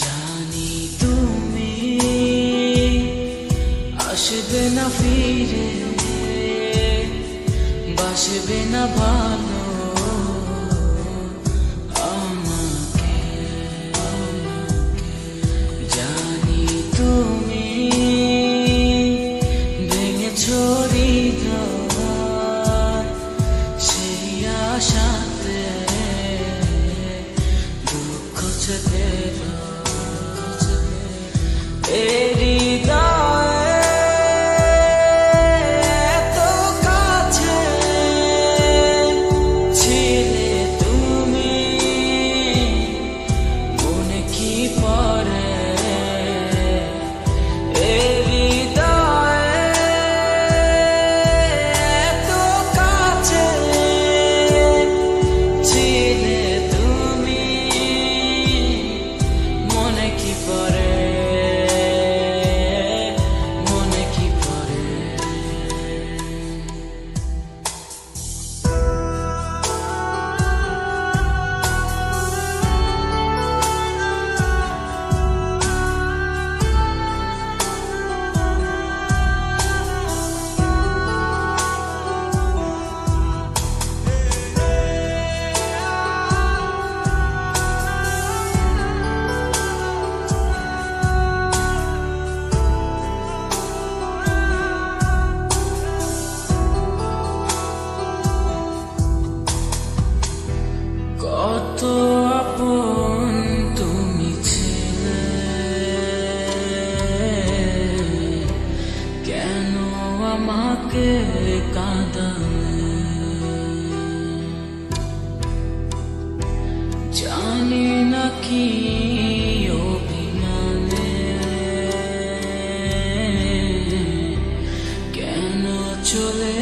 জানি তুমি আসবে না ফিরে, বাসবে না ভালো আমাকে। জানি তুমি ভেঙেছো হৃদয়, সেই আশাতে দুঃখ চেপে কত আপন তুমি ছিলে, কেন আমাকে কাঁদালে? জানি না কি অভিমানে কেন চলে